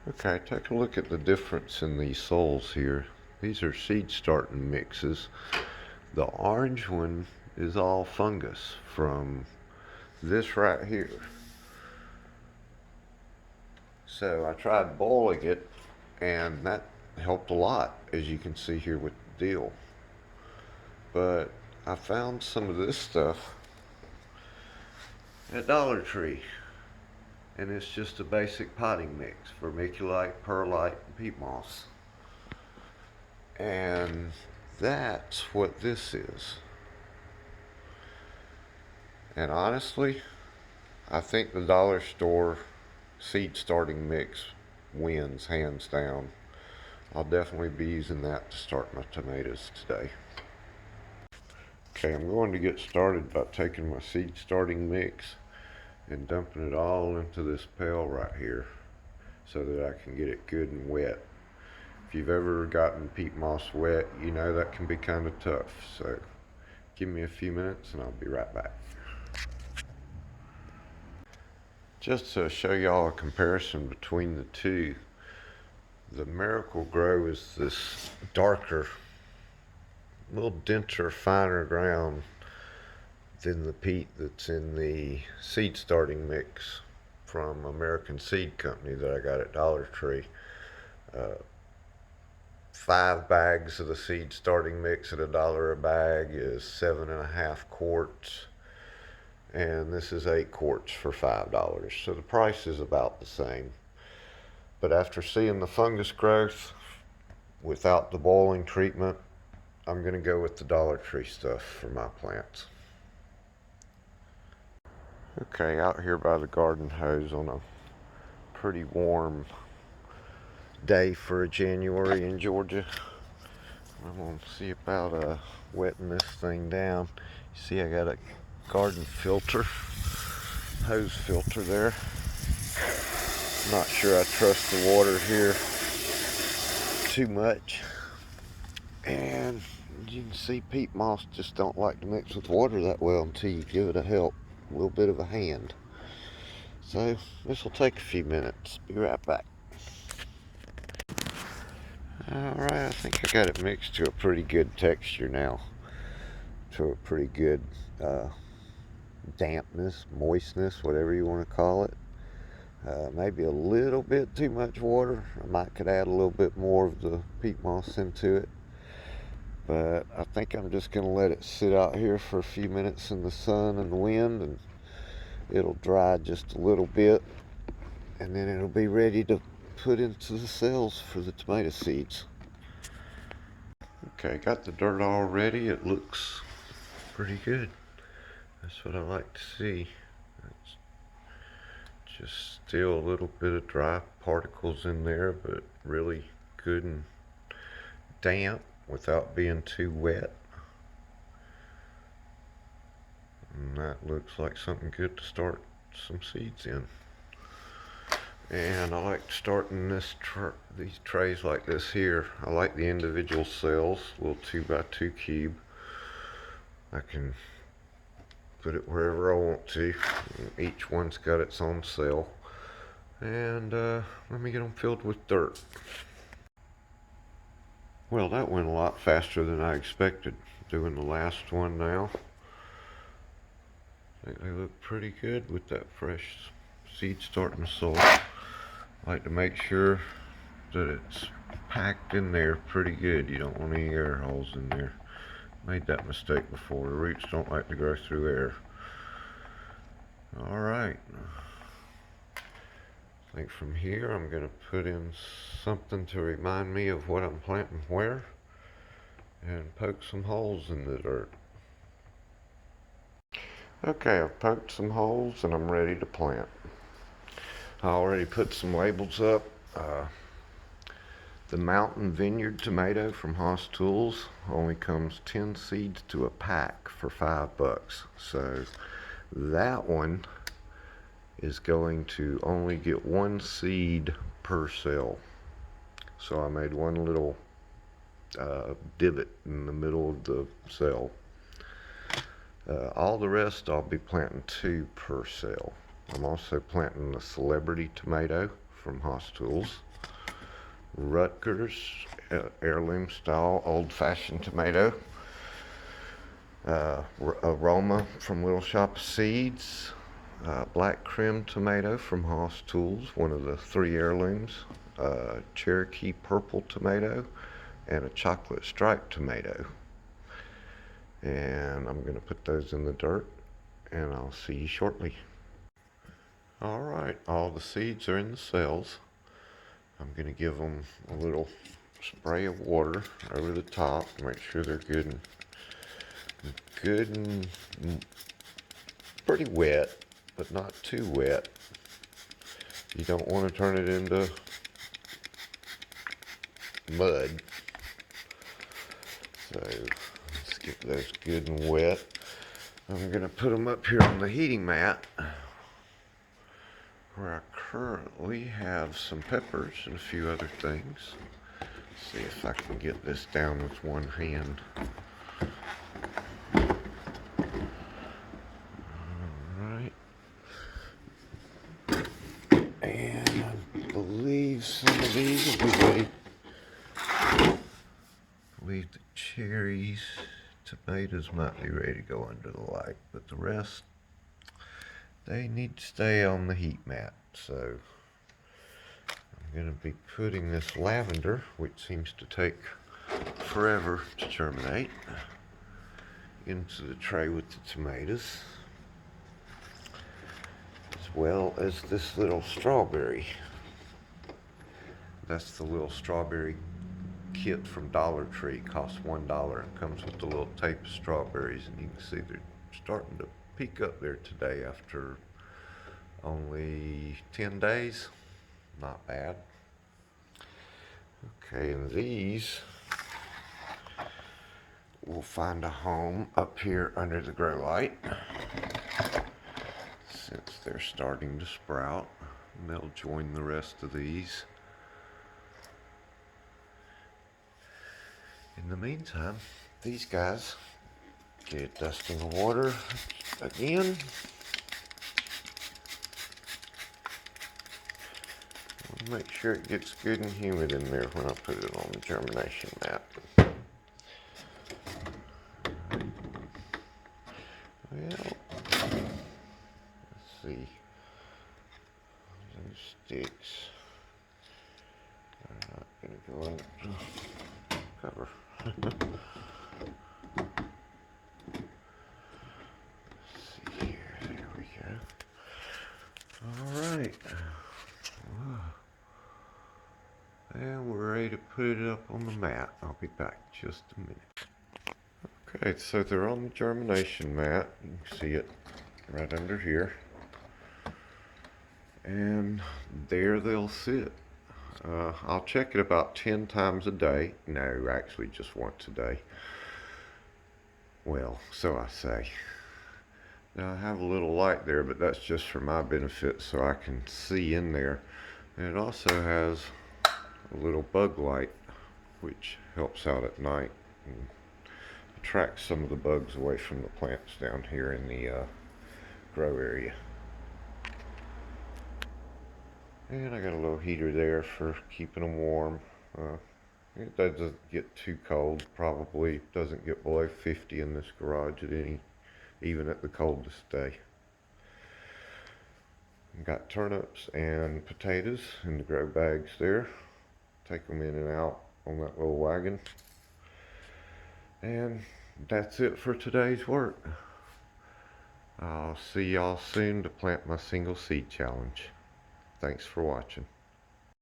Okay, take a look at the difference in these soils here. These are seed starting mixes. The orange one is all fungus from this right here. So I tried boiling it, and that helped a lot, as you can see here with the deal. But I found some of this stuff at Dollar Tree, and it's just a basic potting mix: vermiculite, perlite, and peat moss. And that's what this is. And honestly, I think the dollar store seed starting mix wins hands down. I'll definitely be using that to start my tomatoes today. Okay, I'm going to get started by taking my seed starting mix and dumping it all into this pail right here so that I can get it good and wet. If you've ever gotten peat moss wet, you know that can be kind of tough. So give me a few minutes and I'll be right back. Just to show y'all a comparison between the two, the Miracle Grow is this darker, little denser, finer ground than the peat that's in the seed starting mix from American Seed Company that I got at Dollar Tree. 5 bags of the seed starting mix at $1 a bag is 7.5 quarts, and this is 8 quarts for $5. So the price is about the same. But after seeing the fungus growth without the boiling treatment, I'm going to go with the Dollar Tree stuff for my plants. Okay, out here by the garden hose on a pretty warm day for January in Georgia. I'm going to see about wetting this thing down. You see I got a garden filter, hose filter there. Not sure I trust the water here too much. And you can see peat moss just don't like to mix with water that well until you give it a little bit of a hand. So this will take a few minutes. Be right back. Alright, I think I got it mixed to a pretty good texture now. To a pretty good dampness, moistness, whatever you want to call it. Maybe a little bit too much water. I could add a little bit more of the peat moss into it. But I think I'm just going to let it sit out here for a few minutes in the sun and the wind, and it'll dry just a little bit, and then it'll be ready to put into the cells for the tomato seeds. Okay, got the dirt all ready. It looks pretty good. That's what I like to see. It's just still a little bit of dry particles in there, but really good and damp without being too wet. And that looks like something good to start some seeds in. And I like starting these trays like this here. I like the individual cells, little 2x2 cube. I can put it wherever I want to. Each one's got its own cell. And let me get them filled with dirt. Well, that went a lot faster than I expected. Doing the last one now. I think they look pretty good with that fresh seed starting soil. I like to make sure that it's packed in there pretty good. You don't want any air holes in there. Made that mistake before. The roots don't like to grow through air. Alright. I think from here I'm going to put in something to remind me of what I'm planting where, and poke some holes in the dirt. Okay, I've poked some holes and I'm ready to plant. I already put some labels up. The Mountain Vineyard tomato from Haas Tools only comes 10 seeds to a pack for $5. So that one is going to only get 1 seed per cell. So I made one little divot in the middle of the cell. All the rest I'll be planting 2 per cell. I'm also planting the Celebrity tomato from Haas Tools. Rutgers heirloom style old-fashioned tomato. Aroma from Little Shop of Seeds. Black Creme tomato from Haas Tools, one of the 3 heirlooms. Cherokee purple tomato and a chocolate striped tomato. And I'm going to put those in the dirt, and I'll see you shortly. Alright, all the seeds are in the cells. I'm going to give them a little spray of water over the top to make sure they're good and pretty wet, but not too wet. You don't want to turn it into mud. So let's get those good and wet. I'm going to put them up here on the heating mat, where I currently have some peppers and a few other things. See if I can get this down with one hand. Alright. And I believe some of these will be ready. I believe the cherries, tomatoes might be ready to go under the light, but the rest, they need to stay on the heat mat. So I'm going to be putting this lavender, which seems to take forever to germinate, into the tray with the tomatoes, as well as this little strawberry. That's the little strawberry kit from Dollar Tree. Costs $1. It comes with a little tape of strawberries, and you can see they're starting to peak up there today after only 10 days. Not bad. Okay, and these will find a home up here under the grow light, since they're starting to sprout, and they'll join the rest of these. In the meantime, these guys get dusting of water again. Make sure it gets good and humid in there when I put it on the germination mat. Well, let's see. Those sticks are not going to go in the cover. Let's see here. There we go. All right. And we're ready to put it up on the mat. I'll be back in just a minute. Okay, so they're on the germination mat. You can see it right under here. And there they'll sit. I'll check it about 10 times a day. No, actually just once a day. Well, so I say. Now I have a little light there, but that's just for my benefit so I can see in there. And it also has a little bug light, which helps out at night and attracts some of the bugs away from the plants down here in the grow area. And I got a little heater there for keeping them warm. It doesn't get too cold. Probably doesn't get below 50 in this garage even at the coldest day. Got turnips and potatoes in the grow bags there. Take them in and out on that little wagon. And that's it for today's work. I'll see y'all soon to plant my single seed challenge. Thanks for watching.